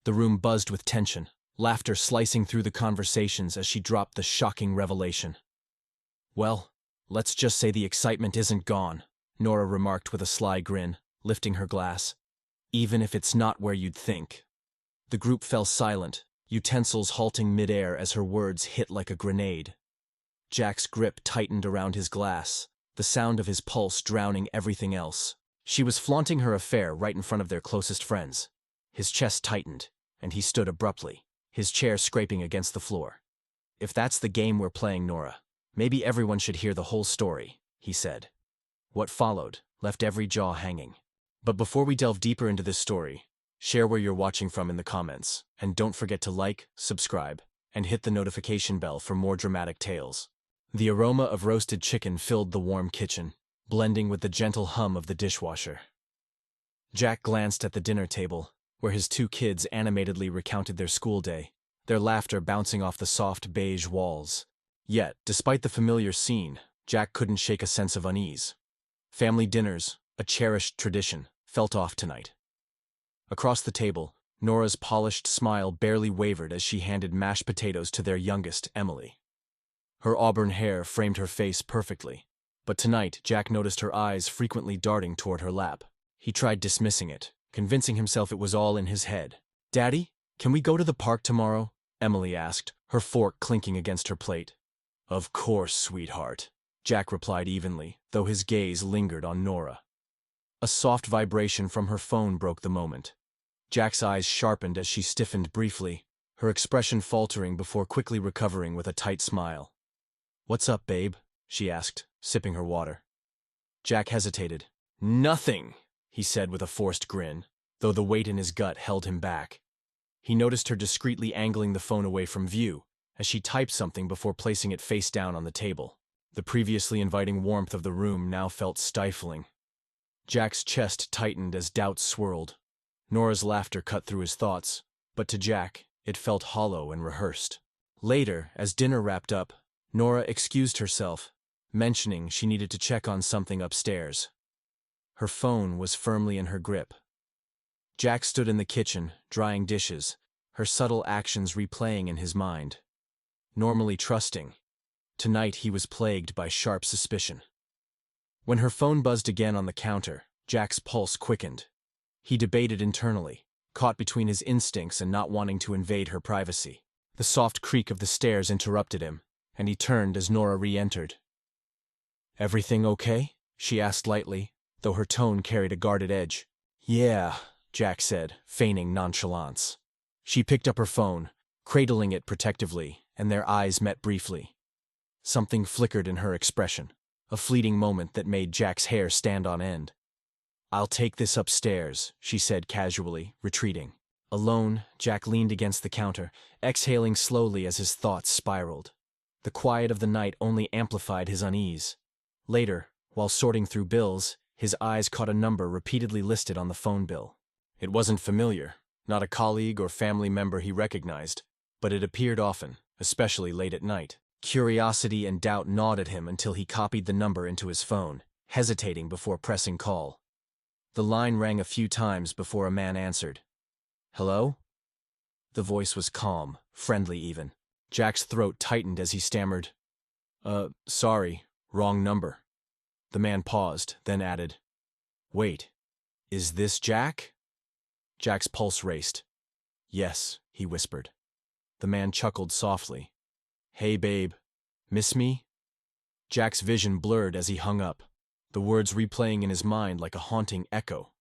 The room buzzed with tension, laughter slicing through the conversations as she dropped the shocking revelation. "Well, let's just say the excitement isn't gone," Nora remarked with a sly grin, lifting her glass. "Even if it's not where you'd think." The group fell silent, utensils halting midair as her words hit like a grenade. Jack's grip tightened around his glass, the sound of his pulse drowning everything else. She was flaunting her affair right in front of their closest friends. His chest tightened, and he stood abruptly, his chair scraping against the floor. "If that's the game we're playing, Nora, maybe everyone should hear the whole story," he said. What followed left every jaw hanging. But before we delve deeper into this story, share where you're watching from in the comments, and don't forget to like, subscribe, and hit the notification bell for more dramatic tales. The aroma of roasted chicken filled the warm kitchen, blending with the gentle hum of the dishwasher. Jack glanced at the dinner table, where his two kids animatedly recounted their school day, their laughter bouncing off the soft beige walls. Yet, despite the familiar scene, Jack couldn't shake a sense of unease. Family dinners, a cherished tradition, felt off tonight. Across the table, Nora's polished smile barely wavered as she handed mashed potatoes to their youngest, Emily. Her auburn hair framed her face perfectly, but tonight Jack noticed her eyes frequently darting toward her lap. He tried dismissing it, convincing himself it was all in his head. "Daddy, can we go to the park tomorrow?" Emily asked, her fork clinking against her plate. "Of course, sweetheart," Jack replied evenly, though his gaze lingered on Nora. A soft vibration from her phone broke the moment. Jack's eyes sharpened as she stiffened briefly, her expression faltering before quickly recovering with a tight smile. "What's up, babe?" she asked, sipping her water. Jack hesitated. "Nothing," he said with a forced grin, though the weight in his gut held him back. He noticed her discreetly angling the phone away from view, as she typed something before placing it face down on the table. The previously inviting warmth of the room now felt stifling. Jack's chest tightened as doubts swirled. Nora's laughter cut through his thoughts, but to Jack, it felt hollow and rehearsed. Later, as dinner wrapped up, Nora excused herself, mentioning she needed to check on something upstairs. Her phone was firmly in her grip. Jack stood in the kitchen, drying dishes, her subtle actions replaying in his mind. Normally trusting, tonight he was plagued by sharp suspicion. When her phone buzzed again on the counter, Jack's pulse quickened. He debated internally, caught between his instincts and not wanting to invade her privacy. The soft creak of the stairs interrupted him, and he turned as Nora re-entered. "Everything okay?" she asked lightly, though her tone carried a guarded edge. "Yeah," Jack said, feigning nonchalance. She picked up her phone, cradling it protectively, and their eyes met briefly. Something flickered in her expression, a fleeting moment that made Jack's hair stand on end. "I'll take this upstairs," she said casually, retreating. Alone, Jack leaned against the counter, exhaling slowly as his thoughts spiraled. The quiet of the night only amplified his unease. Later, while sorting through bills, his eyes caught a number repeatedly listed on the phone bill. It wasn't familiar, not a colleague or family member he recognized, but it appeared often, especially late at night. Curiosity and doubt gnawed at him until he copied the number into his phone, hesitating before pressing call. The line rang a few times before a man answered. "Hello?" The voice was calm, friendly even. Jack's throat tightened as he stammered, Sorry, wrong number." The man paused, then added, "Wait, is this Jack?" Jack's pulse raced. "Yes," he whispered. The man chuckled softly. "Hey, babe, miss me?" Jack's vision blurred as he hung up, the words replaying in his mind like a haunting echo.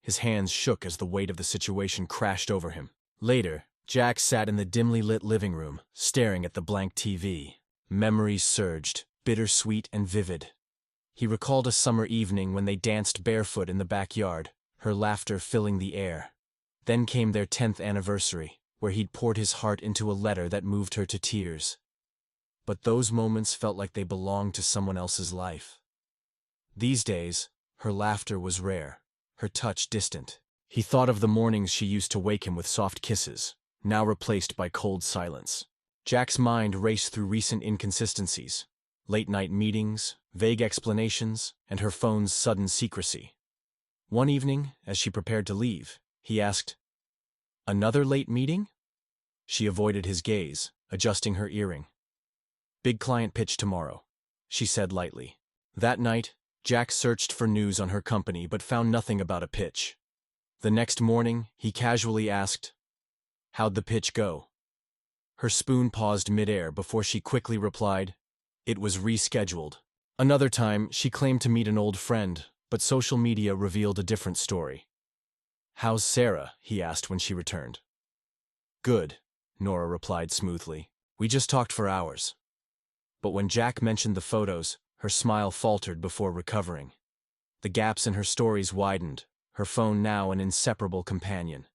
His hands shook as the weight of the situation crashed over him. Later, Jack sat in the dimly lit living room, staring at the blank TV. Memories surged, bittersweet and vivid. He recalled a summer evening when they danced barefoot in the backyard, her laughter filling the air. Then came their 10th anniversary, where he'd poured his heart into a letter that moved her to tears. But those moments felt like they belonged to someone else's life. These days, her laughter was rare, her touch distant. He thought of the mornings she used to wake him with soft kisses, now replaced by cold silence. Jack's mind raced through recent inconsistencies, late-night meetings, vague explanations, and her phone's sudden secrecy. One evening, as she prepared to leave, he asked, Another late meeting? She avoided his gaze, adjusting her earring. Big client pitch tomorrow, she said lightly. That night, Jack searched for news on her company but found nothing about a pitch. The next morning, he casually asked, "How'd the pitch go?" Her spoon paused midair before she quickly replied, "It was rescheduled." Another time, she claimed to meet an old friend, but social media revealed a different story. "How's Sarah?" he asked when she returned. "Good," Nora replied smoothly. "We just talked for hours." But when Jack mentioned the photos, her smile faltered before recovering. The gaps in her stories widened, her phone now an inseparable companion.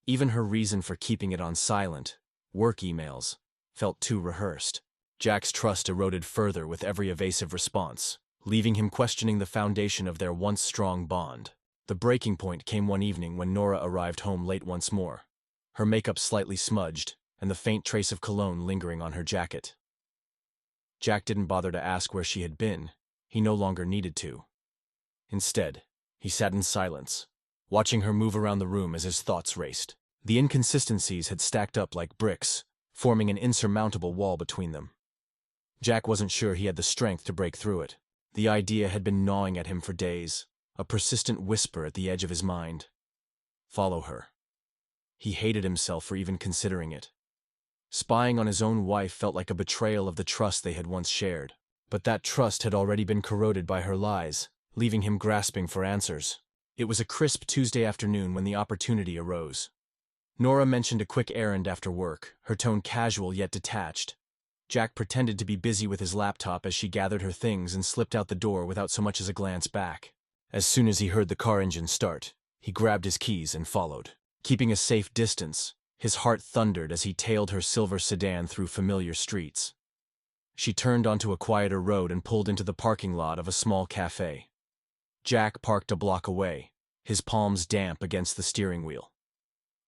Even her reason for keeping it on silent, work emails, felt too rehearsed. Jack's trust eroded further with every evasive response, leaving him questioning the foundation of their once strong bond. The breaking point came one evening when Nora arrived home late once more, her makeup slightly smudged and the faint trace of cologne lingering on her jacket. Jack didn't bother to ask where she had been. He no longer needed to. Instead, he sat in silence, watching her move around the room as his thoughts raced. The inconsistencies had stacked up like bricks, forming an insurmountable wall between them. Jack wasn't sure he had the strength to break through it. The idea had been gnawing at him for days, a persistent whisper at the edge of his mind. Follow her. He hated himself for even considering it. Spying on his own wife felt like a betrayal of the trust they had once shared. But that trust had already been corroded by her lies, leaving him grasping for answers. It was a crisp Tuesday afternoon when the opportunity arose. Nora mentioned a quick errand after work, her tone casual yet detached. Jack pretended to be busy with his laptop as she gathered her things and slipped out the door without so much as a glance back. As soon as he heard the car engine start, he grabbed his keys and followed. Keeping a safe distance, his heart thundered as he tailed her silver sedan through familiar streets. She turned onto a quieter road and pulled into the parking lot of a small cafe. Jack parked a block away, his palms damp against the steering wheel.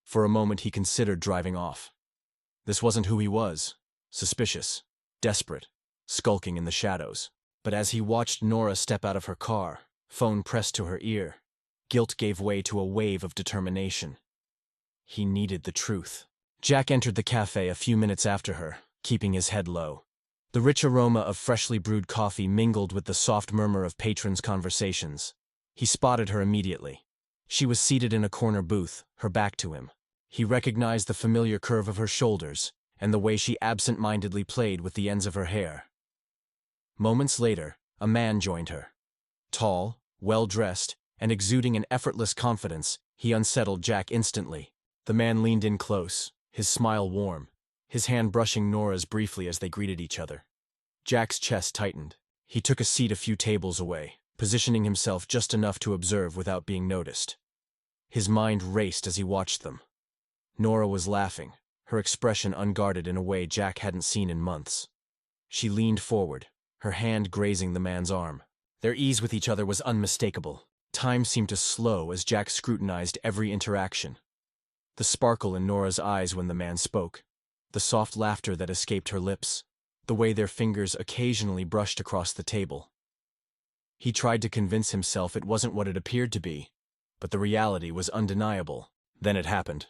For a moment he considered driving off. This wasn't who he was. Suspicious, desperate, skulking in the shadows. But as he watched Nora step out of her car, phone pressed to her ear, guilt gave way to a wave of determination. He needed the truth. Jack entered the cafe a few minutes after her, keeping his head low. The rich aroma of freshly brewed coffee mingled with the soft murmur of patrons' conversations. He spotted her immediately. She was seated in a corner booth, her back to him. He recognized the familiar curve of her shoulders and the way she absent-mindedly played with the ends of her hair. Moments later, a man joined her. Tall, well-dressed, and exuding an effortless confidence, he unsettled Jack instantly. The man leaned in close, his smile warm, his hand brushing Nora's briefly as they greeted each other. Jack's chest tightened. He took a seat a few tables away, positioning himself just enough to observe without being noticed. His mind raced as he watched them. Nora was laughing, her expression unguarded in a way Jack hadn't seen in months. She leaned forward, her hand grazing the man's arm. Their ease with each other was unmistakable. Time seemed to slow as Jack scrutinized every interaction. The sparkle in Nora's eyes when the man spoke, the soft laughter that escaped her lips, the way their fingers occasionally brushed across the table. He tried to convince himself it wasn't what it appeared to be, but the reality was undeniable. Then it happened.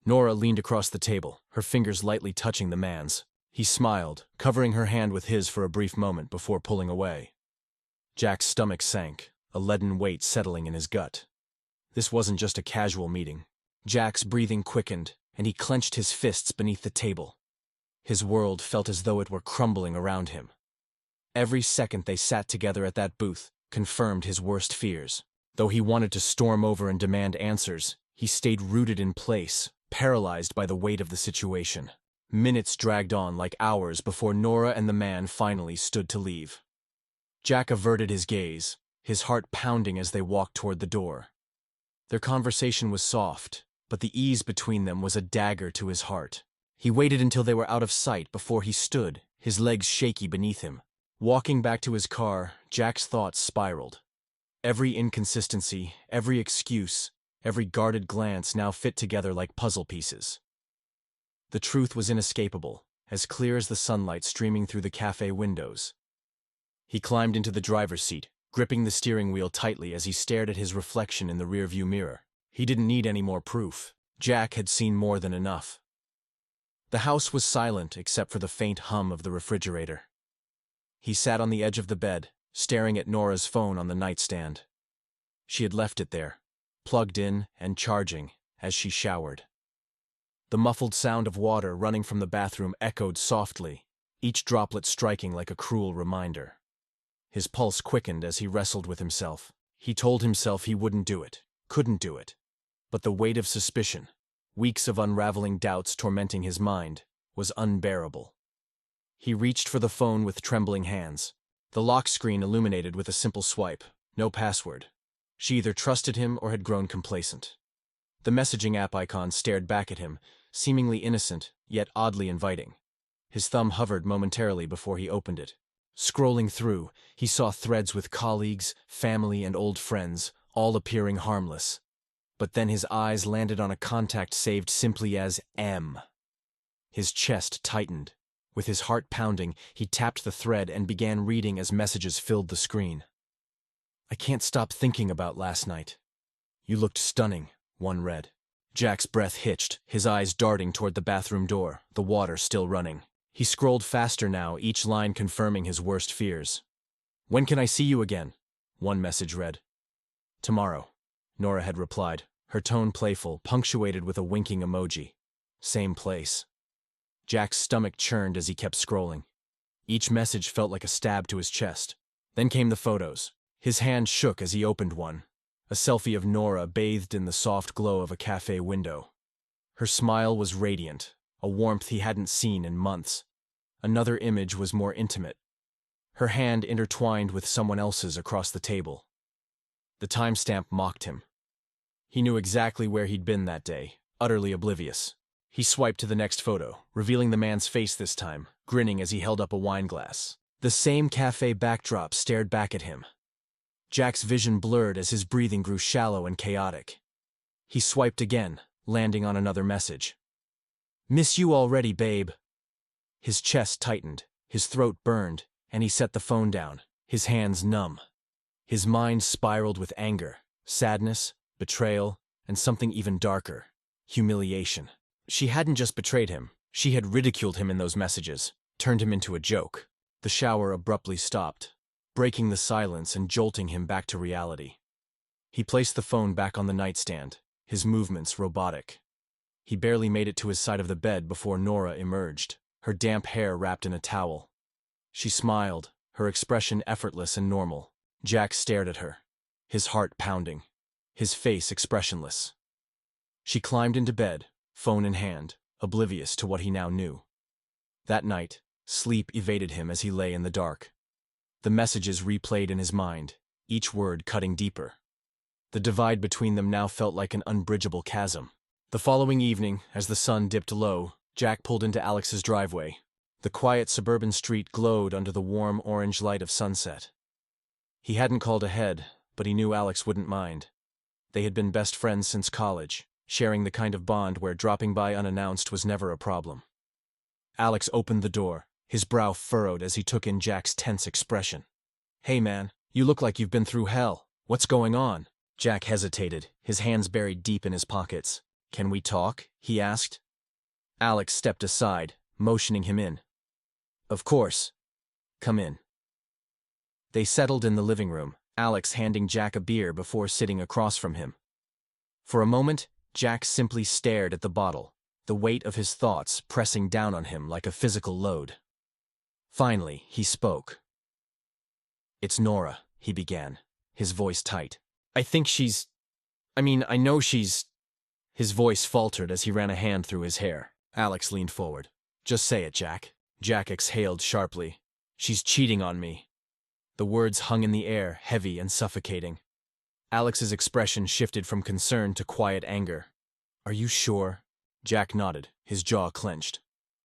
Nora leaned across the table, her fingers lightly touching the man's. He smiled, covering her hand with his for a brief moment before pulling away. Jack's stomach sank, a leaden weight settling in his gut. This wasn't just a casual meeting. Jack's breathing quickened, and he clenched his fists beneath the table. His world felt as though it were crumbling around him. Every second they sat together at that booth confirmed his worst fears. Though he wanted to storm over and demand answers, he stayed rooted in place, paralyzed by the weight of the situation. Minutes dragged on like hours before Nora and the man finally stood to leave. Jack averted his gaze, his heart pounding as they walked toward the door. Their conversation was soft, but the ease between them was a dagger to his heart. He waited until they were out of sight before he stood, his legs shaky beneath him. Walking back to his car, Jack's thoughts spiraled. Every inconsistency, every excuse, every guarded glance now fit together like puzzle pieces. The truth was inescapable, as clear as the sunlight streaming through the cafe windows. He climbed into the driver's seat, gripping the steering wheel tightly as he stared at his reflection in the rearview mirror. He didn't need any more proof. Jack had seen more than enough. The house was silent except for the faint hum of the refrigerator. He sat on the edge of the bed, staring at Nora's phone on the nightstand. She had left it there, plugged in and charging, as she showered. The muffled sound of water running from the bathroom echoed softly, each droplet striking like a cruel reminder. His pulse quickened as he wrestled with himself. He told himself he wouldn't do it, couldn't do it. But the weight of suspicion, weeks of unraveling doubts tormenting his mind, was unbearable. He reached for the phone with trembling hands. The lock screen illuminated with a simple swipe, no password. She either trusted him or had grown complacent. The messaging app icon stared back at him, seemingly innocent, yet oddly inviting. His thumb hovered momentarily before he opened it. Scrolling through, he saw threads with colleagues, family, and old friends, all appearing harmless. But then his eyes landed on a contact saved simply as M. His chest tightened. With his heart pounding, he tapped the thread and began reading as messages filled the screen. "I can't stop thinking about last night. You looked stunning," one read. Jack's breath hitched, his eyes darting toward the bathroom door, the water still running. He scrolled faster now, each line confirming his worst fears. "When can I see you again?" one message read. "Tomorrow," Nora had replied, her tone playful, punctuated with a winking emoji. Same place. Jack's stomach churned as he kept scrolling. Each message felt like a stab to his chest. Then came the photos. His hand shook as he opened one. A selfie of Nora bathed in the soft glow of a cafe window. Her smile was radiant, a warmth he hadn't seen in months. Another image was more intimate. Her hand intertwined with someone else's across the table. The timestamp mocked him. He knew exactly where he'd been that day, utterly oblivious. He swiped to the next photo, revealing the man's face this time, grinning as he held up a wine glass. The same cafe backdrop stared back at him. Jack's vision blurred as his breathing grew shallow and chaotic. He swiped again, landing on another message. "Miss you already, babe." His chest tightened, his throat burned, and he set the phone down, his hands numb. His mind spiraled with anger, sadness, betrayal, and something even darker, humiliation. She hadn't just betrayed him, she had ridiculed him in those messages, turned him into a joke. The shower abruptly stopped, breaking the silence and jolting him back to reality. He placed the phone back on the nightstand, his movements robotic. He barely made it to his side of the bed before Nora emerged, her damp hair wrapped in a towel. She smiled, her expression effortless and normal. Jack stared at her, his heart pounding, his face expressionless. She climbed into bed, phone in hand, oblivious to what he now knew. That night, sleep evaded him as he lay in the dark. The messages replayed in his mind, each word cutting deeper. The divide between them now felt like an unbridgeable chasm. The following evening, as the sun dipped low, Jack pulled into Alex's driveway. The quiet suburban street glowed under the warm orange light of sunset. He hadn't called ahead, but he knew Alex wouldn't mind. They had been best friends since college, sharing the kind of bond where dropping by unannounced was never a problem. Alex opened the door, his brow furrowed as he took in Jack's tense expression. "Hey man, you look like you've been through hell. What's going on?" Jack hesitated, his hands buried deep in his pockets. "Can we talk?" he asked. Alex stepped aside, motioning him in. "Of course. Come in." They settled in the living room, Alex handing Jack a beer before sitting across from him. For a moment, Jack simply stared at the bottle, the weight of his thoughts pressing down on him like a physical load. Finally, he spoke. "It's Nora," he began, his voice tight. I know she's—" His voice faltered as he ran a hand through his hair. Alex leaned forward. "Just say it, Jack." Jack exhaled sharply. "She's cheating on me." The words hung in the air, heavy and suffocating. Alex's expression shifted from concern to quiet anger. "Are you sure?" Jack nodded, his jaw clenched.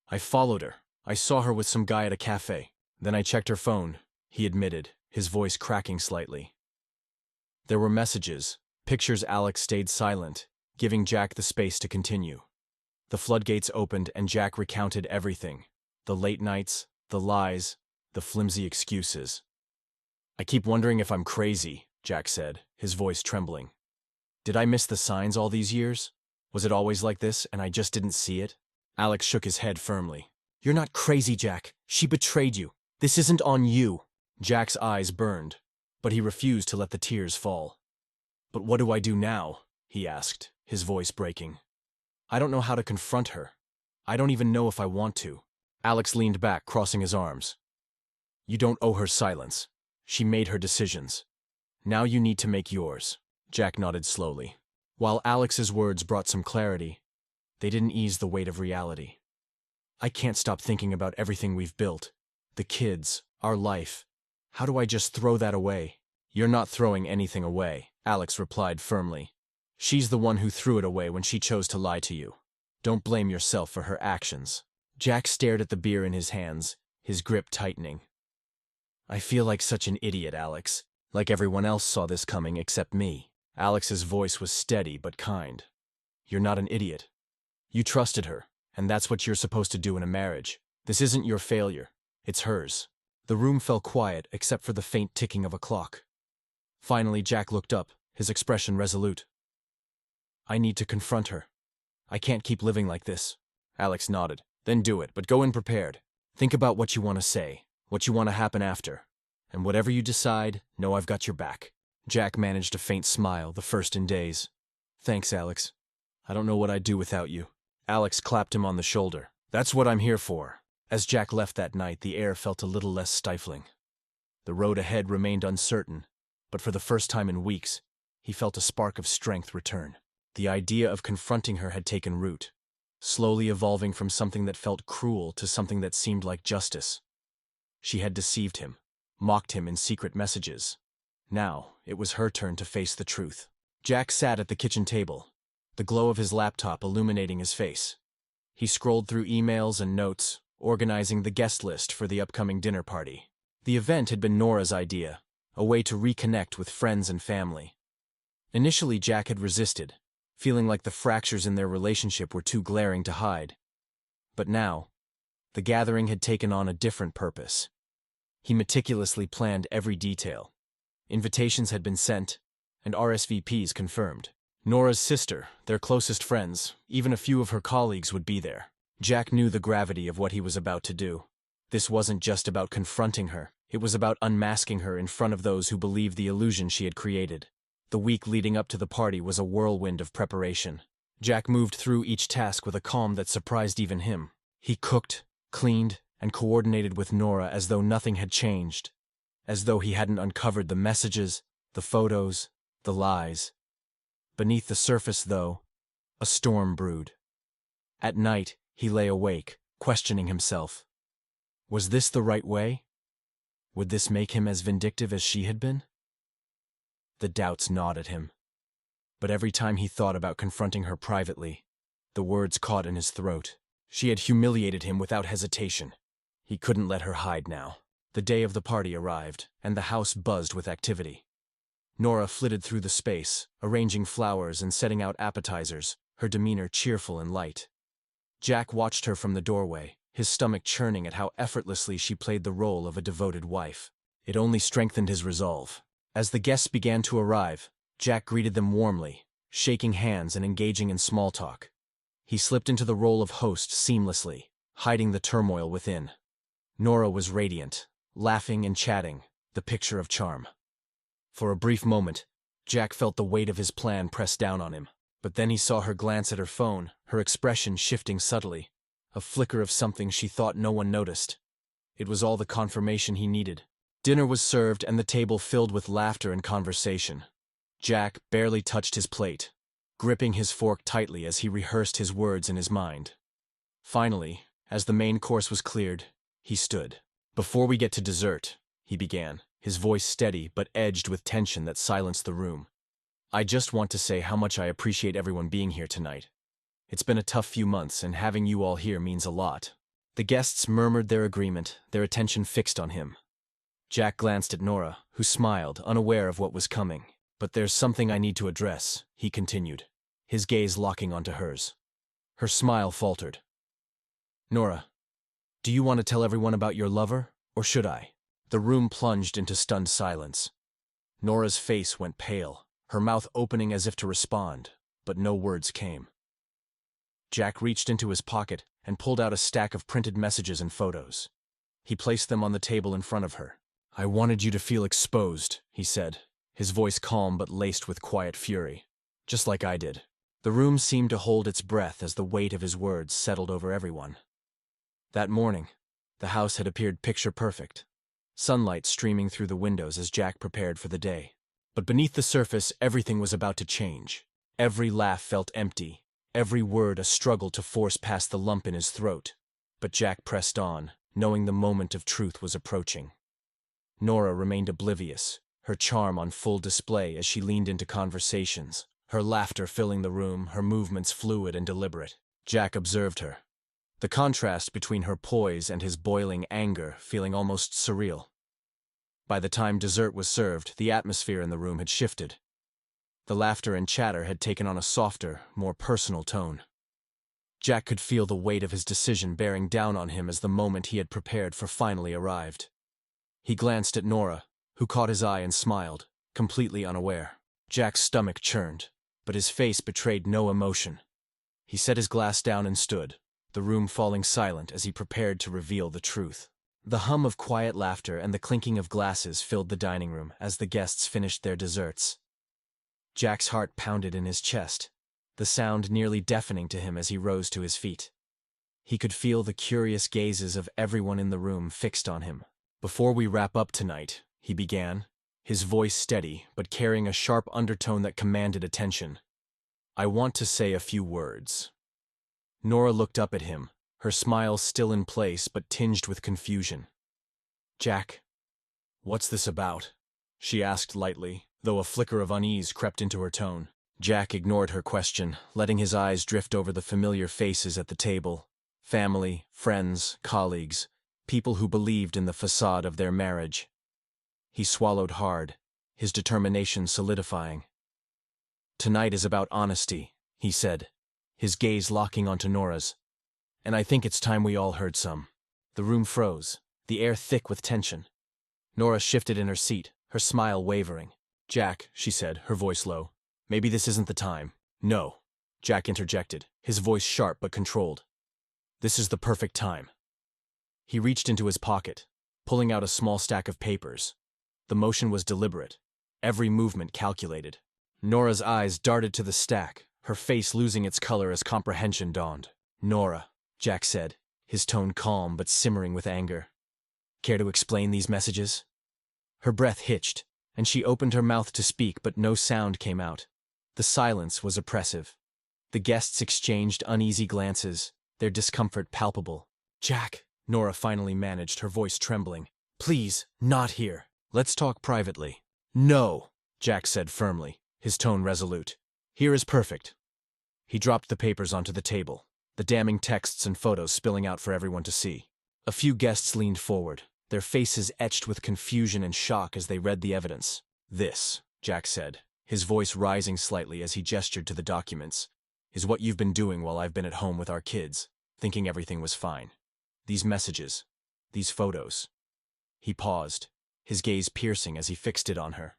"I followed her. I saw her with some guy at a cafe. Then I checked her phone," he admitted, his voice cracking slightly. There were messages, pictures. Alex stayed silent, giving Jack the space to continue. The floodgates opened and Jack recounted everything. The late nights, the lies, the flimsy excuses. "I keep wondering if I'm crazy," Jack said, his voice trembling. "Did I miss the signs all these years? Was it always like this, and I just didn't see it? Alex shook his head firmly. You're not crazy, Jack. She betrayed you. This isn't on you. Jack's eyes burned, but he refused to let the tears fall. But what do I do now? He asked, his voice breaking. I don't know how to confront her. I don't even know if I want to. Alex leaned back, crossing his arms. You don't owe her silence. She made her decisions. Now you need to make yours. Jack nodded slowly. While Alex's words brought some clarity, they didn't ease the weight of reality. I can't stop thinking about everything we've built. The kids, our life. How do I just throw that away? You're not throwing anything away, Alex replied firmly. She's the one who threw it away when she chose to lie to you. Don't blame yourself for her actions. Jack stared at the beer in his hands, his grip tightening. I feel like such an idiot, Alex. Like everyone else saw this coming except me. Alex's voice was steady but kind. You're not an idiot. You trusted her, and that's what you're supposed to do in a marriage. This isn't your failure. It's hers. The room fell quiet except for the faint ticking of a clock. Finally, Jack looked up, his expression resolute. I need to confront her. I can't keep living like this. Alex nodded. Then do it, but go in prepared. Think about what you want to say, what you want to happen after. And whatever you decide, know I've got your back. Jack managed a faint smile, the first in days. Thanks, Alex. I don't know what I'd do without you. Alex clapped him on the shoulder. That's what I'm here for. As Jack left that night, the air felt a little less stifling. The road ahead remained uncertain, but for the first time in weeks, he felt a spark of strength return. The idea of confronting her had taken root, slowly evolving from something that felt cruel to something that seemed like justice. She had deceived him, mocked him in secret messages. Now, it was her turn to face the truth. Jack sat at the kitchen table, the glow of his laptop illuminating his face. He scrolled through emails and notes, organizing the guest list for the upcoming dinner party. The event had been Nora's idea, a way to reconnect with friends and family. Initially, Jack had resisted, feeling like the fractures in their relationship were too glaring to hide. But now, the gathering had taken on a different purpose. He meticulously planned every detail. Invitations had been sent, and RSVPs confirmed. Nora's sister, their closest friends, even a few of her colleagues would be there. Jack knew the gravity of what he was about to do. This wasn't just about confronting her, it was about unmasking her in front of those who believed the illusion she had created. The week leading up to the party was a whirlwind of preparation. Jack moved through each task with a calm that surprised even him. He cooked, cleaned, and coordinated with Nora as though nothing had changed, as though he hadn't uncovered the messages, the photos, the lies. Beneath the surface, though, a storm brewed. At night, he lay awake, questioning himself. Was this the right way? Would this make him as vindictive as she had been? The doubts gnawed at him. But every time he thought about confronting her privately, the words caught in his throat. She had humiliated him without hesitation. He couldn't let her hide now. The day of the party arrived, and the house buzzed with activity. Nora flitted through the space, arranging flowers and setting out appetizers, her demeanor cheerful and light. Jack watched her from the doorway, his stomach churning at how effortlessly she played the role of a devoted wife. It only strengthened his resolve. As the guests began to arrive, Jack greeted them warmly, shaking hands and engaging in small talk. He slipped into the role of host seamlessly, hiding the turmoil within. Nora was radiant, laughing and chatting, the picture of charm. For a brief moment, Jack felt the weight of his plan press down on him. But then he saw her glance at her phone, her expression shifting subtly, a flicker of something she thought no one noticed. It was all the confirmation he needed. Dinner was served and the table filled with laughter and conversation. Jack barely touched his plate, gripping his fork tightly as he rehearsed his words in his mind. Finally, as the main course was cleared, he stood. Before we get to dessert, he began, his voice steady but edged with tension that silenced the room. I just want to say how much I appreciate everyone being here tonight. It's been a tough few months, and having you all here means a lot. The guests murmured their agreement, their attention fixed on him. Jack glanced at Nora, who smiled, unaware of what was coming. But there's something I need to address, he continued, his gaze locking onto hers. Her smile faltered. Nora, do you want to tell everyone about your lover, or should I? The room plunged into stunned silence. Nora's face went pale, her mouth opening as if to respond, but no words came. Jack reached into his pocket and pulled out a stack of printed messages and photos. He placed them on the table in front of her. "I wanted you to feel exposed," he said, his voice calm but laced with quiet fury. "Just like I did." The room seemed to hold its breath as the weight of his words settled over everyone. That morning, the house had appeared picture-perfect, sunlight streaming through the windows as Jack prepared for the day. But beneath the surface, everything was about to change. Every laugh felt empty, every word a struggle to force past the lump in his throat. But Jack pressed on, knowing the moment of truth was approaching. Nora remained oblivious, her charm on full display as she leaned into conversations, her laughter filling the room, her movements fluid and deliberate. Jack observed her, the contrast between her poise and his boiling anger feeling almost surreal. By the time dessert was served, the atmosphere in the room had shifted. The laughter and chatter had taken on a softer, more personal tone. Jack could feel the weight of his decision bearing down on him as the moment he had prepared for finally arrived. He glanced at Nora, who caught his eye and smiled, completely unaware. Jack's stomach churned, but his face betrayed no emotion. He set his glass down and stood, the room falling silent as he prepared to reveal the truth. The hum of quiet laughter and the clinking of glasses filled the dining room as the guests finished their desserts. Jack's heart pounded in his chest, the sound nearly deafening to him as he rose to his feet. He could feel the curious gazes of everyone in the room fixed on him. "Before we wrap up tonight," he began, his voice steady but carrying a sharp undertone that commanded attention, "I want to say a few words." Nora looked up at him, her smile still in place but tinged with confusion. "Jack, what's this about?" she asked lightly, though a flicker of unease crept into her tone. Jack ignored her question, letting his eyes drift over the familiar faces at the table. Family, friends, colleagues, people who believed in the facade of their marriage. He swallowed hard, his determination solidifying. "Tonight is about honesty," he said, his gaze locking onto Nora's. "And I think it's time we all heard some." The room froze, the air thick with tension. Nora shifted in her seat, her smile wavering. "Jack," she said, her voice low, "maybe this isn't the time." "No," Jack interjected, his voice sharp but controlled. "This is the perfect time." He reached into his pocket, pulling out a small stack of papers. The motion was deliberate, every movement calculated. Nora's eyes darted to the stack, her face losing its color as comprehension dawned. "Nora," Jack said, his tone calm but simmering with anger. "Care to explain these messages?" Her breath hitched, and she opened her mouth to speak, but no sound came out. The silence was oppressive. The guests exchanged uneasy glances, their discomfort palpable. "Jack," Nora finally managed, her voice trembling. "Please, not here. Let's talk privately." "No," Jack said firmly, his tone resolute. "Here is perfect." He dropped the papers onto the table, the damning texts and photos spilling out for everyone to see. A few guests leaned forward, their faces etched with confusion and shock as they read the evidence. "This," Jack said, his voice rising slightly as he gestured to the documents, "is what you've been doing while I've been at home with our kids, thinking everything was fine. These messages, these photos." He paused, his gaze piercing as he fixed it on her.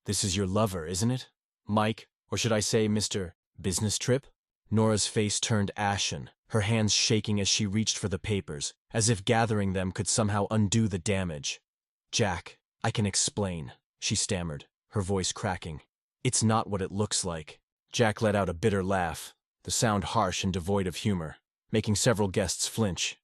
"This is your lover, isn't it? Mike, or should I say Mr. Business Trip?" Nora's face turned ashen, her hands shaking as she reached for the papers, as if gathering them could somehow undo the damage. "Jack, I can explain," she stammered, her voice cracking. "It's not what it looks like." Jack let out a bitter laugh, the sound harsh and devoid of humor, making several guests flinch.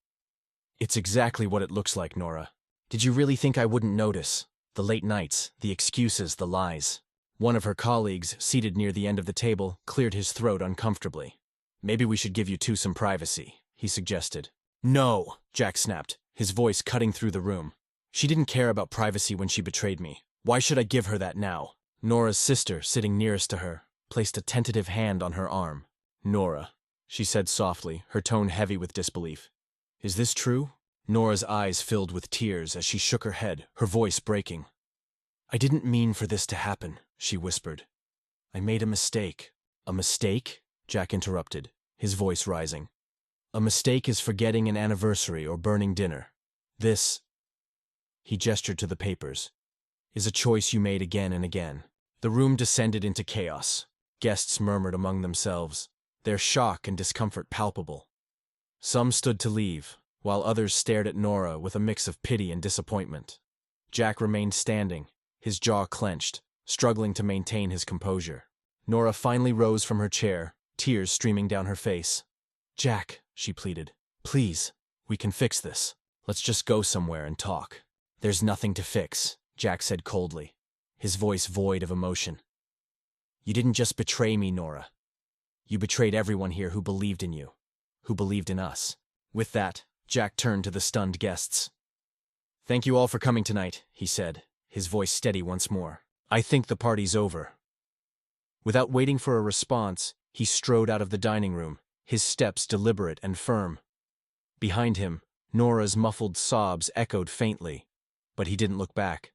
"It's exactly what it looks like, Nora. Did you really think I wouldn't notice? The late nights, the excuses, the lies." One of her colleagues, seated near the end of the table, cleared his throat uncomfortably. "Maybe we should give you two some privacy," he suggested. "No," Jack snapped, his voice cutting through the room. "She didn't care about privacy when she betrayed me. Why should I give her that now?" Nora's sister, sitting nearest to her, placed a tentative hand on her arm. "Nora," she said softly, her tone heavy with disbelief. "Is this true?" Nora's eyes filled with tears as she shook her head, her voice breaking. "I didn't mean for this to happen," she whispered. "I made a mistake." "A mistake?" Jack interrupted, his voice rising. "A mistake is forgetting an anniversary or burning dinner. This," he gestured to the papers, "is a choice you made again and again." The room descended into chaos. Guests murmured among themselves. their shock and discomfort palpable. Some stood to leave, while others stared at Nora with a mix of pity and disappointment. Jack remained standing, his jaw clenched, struggling to maintain his composure. Nora finally rose from her chair, tears streaming down her face. "Jack," she pleaded, "please, we can fix this. Let's just go somewhere and talk." "There's nothing to fix," Jack said coldly, his voice void of emotion. "You didn't just betray me, Nora. You betrayed everyone here who believed in you, who believed in us." With that, Jack turned to the stunned guests. "Thank you all for coming tonight," he said, his voice steady once more. "I think the party's over." Without waiting for a response, he strode out of the dining room, his steps deliberate and firm. Behind him, Nora's muffled sobs echoed faintly, but he didn't look back.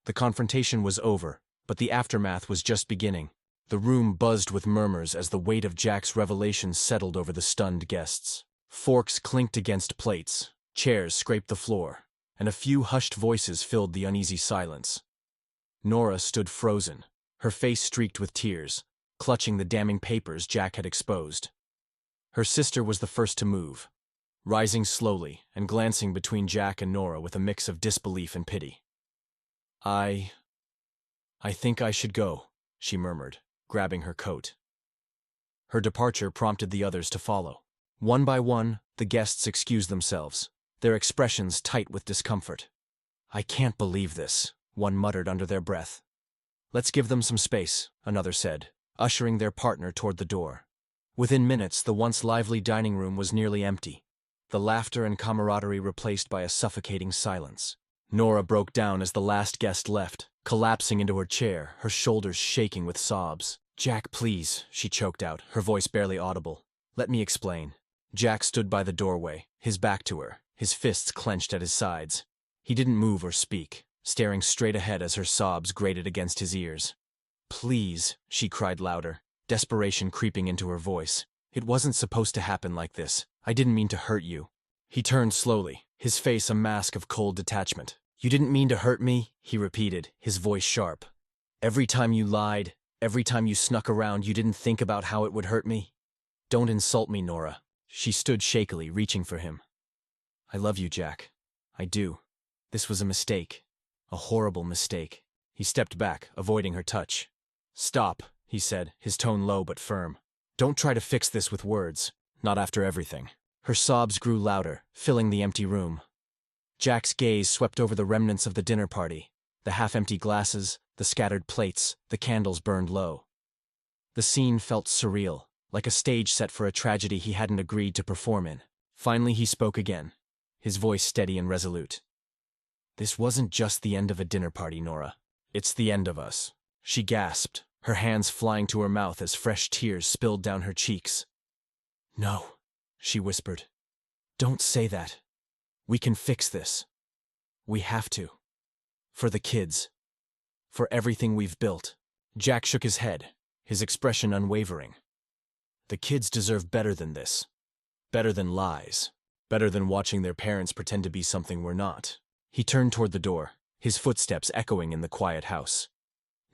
The confrontation was over, but the aftermath was just beginning. The room buzzed with murmurs as the weight of Jack's revelations settled over the stunned guests. Forks clinked against plates, chairs scraped the floor, and a few hushed voices filled the uneasy silence. Nora stood frozen, her face streaked with tears, clutching the damning papers Jack had exposed. Her sister was the first to move, rising slowly and glancing between Jack and Nora with a mix of disbelief and pity. I think I should go," she murmured, grabbing her coat. Her departure prompted the others to follow. One by one, the guests excused themselves, their expressions tight with discomfort. "I can't believe this," one muttered under their breath. "Let's give them some space," another said, ushering their partner toward the door. Within minutes, the once lively dining room was nearly empty, the laughter and camaraderie replaced by a suffocating silence. Nora broke down as the last guest left, collapsing into her chair, her shoulders shaking with sobs. "Jack, please," she choked out, her voice barely audible. "Let me explain." Jack stood by the doorway, his back to her, his fists clenched at his sides. He didn't move or speak, staring straight ahead as her sobs grated against his ears. "Please," she cried louder, desperation creeping into her voice. "It wasn't supposed to happen like this. I didn't mean to hurt you." He turned slowly, his face a mask of cold detachment. "You didn't mean to hurt me?" he repeated, his voice sharp. "Every time you lied, every time you snuck around, you didn't think about how it would hurt me? Don't insult me, Nora." She stood shakily, reaching for him. "I love you, Jack. I do. This was a mistake. A horrible mistake." He stepped back, avoiding her touch. "Stop," he said, his tone low but firm. "Don't try to fix this with words. Not after everything." Her sobs grew louder, filling the empty room. Jack's gaze swept over the remnants of the dinner party, the half-empty glasses, the scattered plates, the candles burned low. The scene felt surreal, like a stage set for a tragedy he hadn't agreed to perform in. Finally he spoke again, his voice steady and resolute. "This wasn't just the end of a dinner party, Nora. It's the end of us." She gasped, her hands flying to her mouth as fresh tears spilled down her cheeks. "No," she whispered. "Don't say that. We can fix this. We have to. For the kids. For everything we've built." Jack shook his head, his expression unwavering. "The kids deserve better than this. Better than lies. Better than watching their parents pretend to be something we're not." He turned toward the door, his footsteps echoing in the quiet house.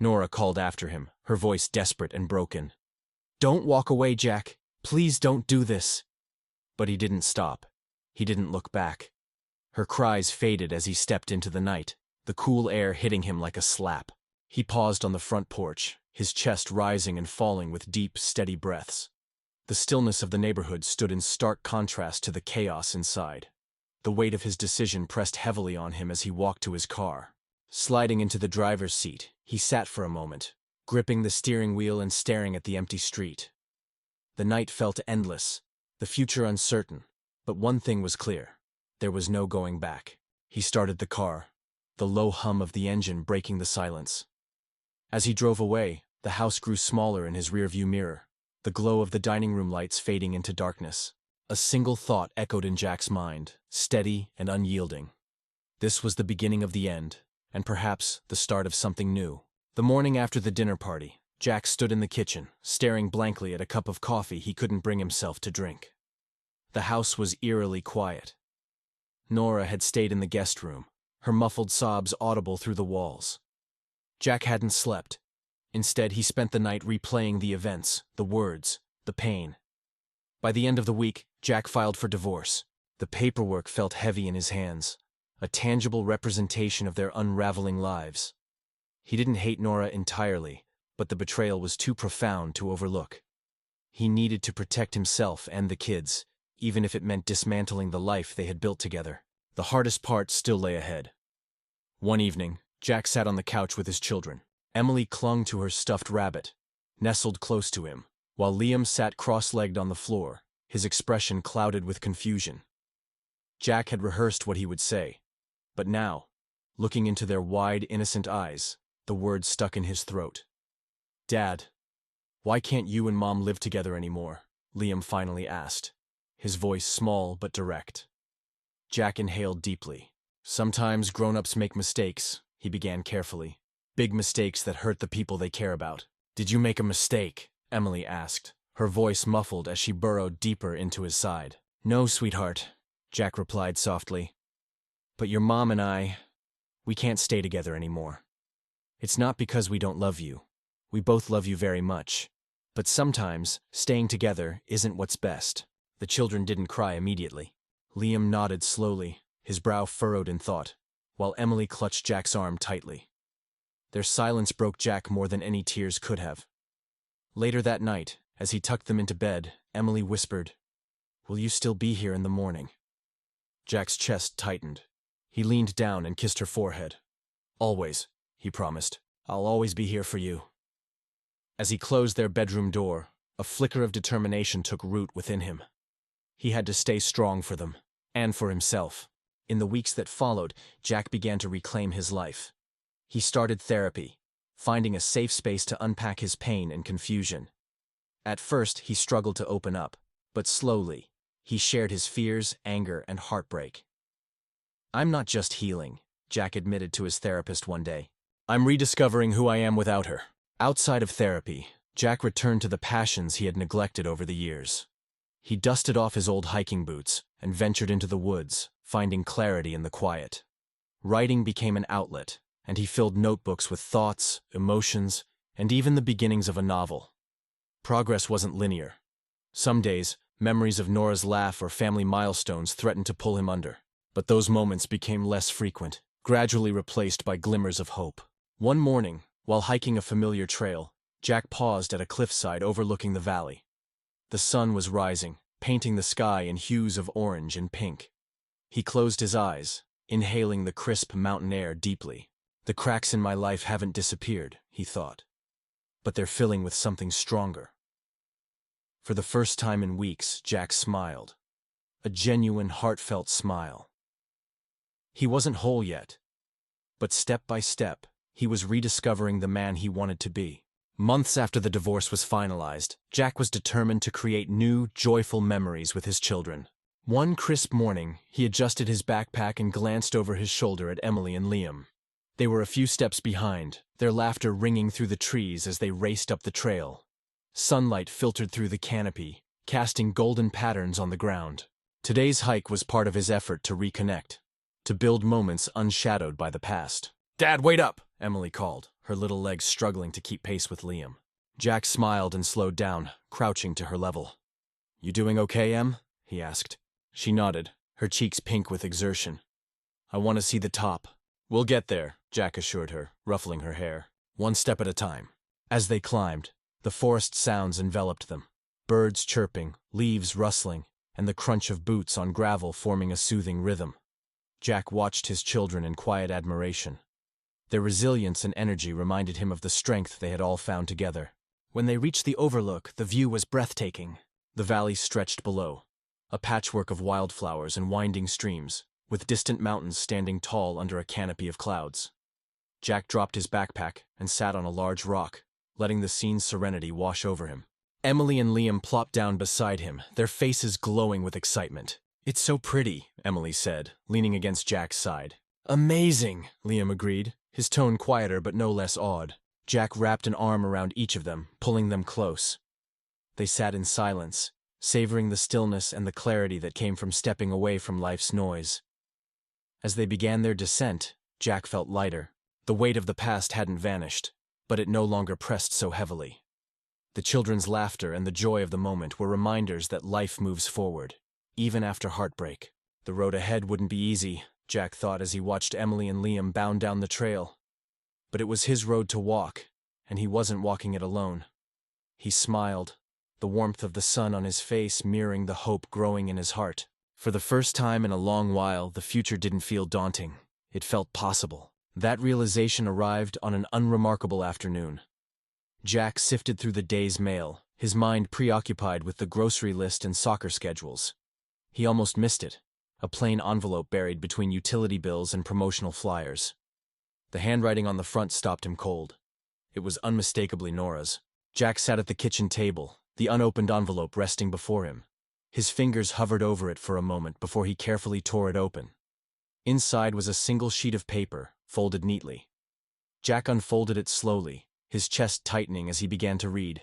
Nora called after him, her voice desperate and broken. "Don't walk away, Jack. Please don't do this." But he didn't stop. He didn't look back. Her cries faded as he stepped into the night, the cool air hitting him like a slap. He paused on the front porch, his chest rising and falling with deep, steady breaths. The stillness of the neighborhood stood in stark contrast to the chaos inside. The weight of his decision pressed heavily on him as he walked to his car. Sliding into the driver's seat, he sat for a moment, gripping the steering wheel and staring at the empty street. The night felt endless, the future uncertain, but one thing was clear. There was no going back. He started the car, the low hum of the engine breaking the silence. As he drove away, the house grew smaller in his rearview mirror, the glow of the dining room lights fading into darkness. A single thought echoed in Jack's mind, steady and unyielding. This was the beginning of the end, and perhaps the start of something new. The morning after the dinner party, Jack stood in the kitchen, staring blankly at a cup of coffee he couldn't bring himself to drink. The house was eerily quiet. Nora had stayed in the guest room, her muffled sobs audible through the walls. Jack hadn't slept. Instead, he spent the night replaying the events, the words, the pain. By the end of the week, Jack filed for divorce. The paperwork felt heavy in his hands, a tangible representation of their unraveling lives. He didn't hate Nora entirely, but the betrayal was too profound to overlook. He needed to protect himself and the kids, even if it meant dismantling the life they had built together. The hardest part still lay ahead. One evening, Jack sat on the couch with his children. Emily clung to her stuffed rabbit, nestled close to him, while Liam sat cross-legged on the floor, his expression clouded with confusion. Jack had rehearsed what he would say, but now, looking into their wide, innocent eyes, the words stuck in his throat. "Dad, why can't you and Mom live together anymore?" Liam finally asked, his voice small but direct. Jack inhaled deeply. "Sometimes grown-ups make mistakes," he began carefully. "Big mistakes that hurt the people they care about." "Did you make a mistake?" Emily asked, her voice muffled as she burrowed deeper into his side. "No, sweetheart," Jack replied softly. "But your mom and we can't stay together anymore. It's not because we don't love you. We both love you very much. But sometimes, staying together isn't what's best." The children didn't cry immediately. Liam nodded slowly, his brow furrowed in thought, while Emily clutched Jack's arm tightly. Their silence broke Jack more than any tears could have. Later that night, as he tucked them into bed, Emily whispered, "Will you still be here in the morning?" Jack's chest tightened. He leaned down and kissed her forehead. "Always," he promised. "I'll always be here for you." As he closed their bedroom door, a flicker of determination took root within him. He had to stay strong for them, and for himself. In the weeks that followed, Jack began to reclaim his life. He started therapy, finding a safe space to unpack his pain and confusion. At first, he struggled to open up, but slowly, he shared his fears, anger, and heartbreak. "I'm not just healing," Jack admitted to his therapist one day. "I'm rediscovering who I am without her." Outside of therapy, Jack returned to the passions he had neglected over the years. He dusted off his old hiking boots and ventured into the woods, finding clarity in the quiet. Writing became an outlet, and he filled notebooks with thoughts, emotions, and even the beginnings of a novel. Progress wasn't linear. Some days, memories of Nora's laugh or family milestones threatened to pull him under, but those moments became less frequent, gradually replaced by glimmers of hope. One morning, while hiking a familiar trail, Jack paused at a cliffside overlooking the valley. The sun was rising, painting the sky in hues of orange and pink. He closed his eyes, inhaling the crisp mountain air deeply. "The cracks in my life haven't disappeared," he thought, "but they're filling with something stronger." For the first time in weeks, Jack smiled. A genuine, heartfelt smile. He wasn't whole yet, but step by step, he was rediscovering the man he wanted to be. Months after the divorce was finalized, Jack was determined to create new, joyful memories with his children. One crisp morning, he adjusted his backpack and glanced over his shoulder at Emily and Liam. They were a few steps behind, their laughter ringing through the trees as they raced up the trail. Sunlight filtered through the canopy, casting golden patterns on the ground. Today's hike was part of his effort to reconnect, to build moments unshadowed by the past. "Dad, wait up!" Emily called, her little legs struggling to keep pace with Liam. Jack smiled and slowed down, crouching to her level. "You doing okay, Em?" he asked. She nodded, her cheeks pink with exertion. "I want to see the top." "We'll get there," Jack assured her, ruffling her hair. "One step at a time." As they climbed, the forest sounds enveloped them. Birds chirping, leaves rustling, and the crunch of boots on gravel forming a soothing rhythm. Jack watched his children in quiet admiration. Their resilience and energy reminded him of the strength they had all found together. When they reached the overlook, the view was breathtaking. The valley stretched below, a patchwork of wildflowers and winding streams, with distant mountains standing tall under a canopy of clouds. Jack dropped his backpack and sat on a large rock, letting the scene's serenity wash over him. Emily and Liam plopped down beside him, their faces glowing with excitement. "It's so pretty," Emily said, leaning against Jack's side. "Amazing," Liam agreed, his tone quieter but no less awed. Jack wrapped an arm around each of them, pulling them close. They sat in silence, savoring the stillness and the clarity that came from stepping away from life's noise. As they began their descent, Jack felt lighter. The weight of the past hadn't vanished, but it no longer pressed so heavily. The The children's laughter and the joy of the moment were reminders that life moves forward, even after heartbreak. The road ahead wouldn't be easy, Jack thought as he watched Emily and Liam bound down the trail. But it was his road to walk, and he wasn't walking it alone. He smiled, the warmth of the sun on his face mirroring the hope growing in his heart. For the first time in a long while, the future didn't feel daunting. It felt possible. That realization arrived on an unremarkable afternoon. Jack sifted through the day's mail, his mind preoccupied with the grocery list and soccer schedules. He almost missed it, a plain envelope buried between utility bills and promotional flyers. The handwriting on the front stopped him cold. It was unmistakably Nora's. Jack sat at the kitchen table, the unopened envelope resting before him. His fingers hovered over it for a moment before he carefully tore it open. Inside was a single sheet of paper, folded neatly. Jack unfolded it slowly, his chest tightening as he began to read.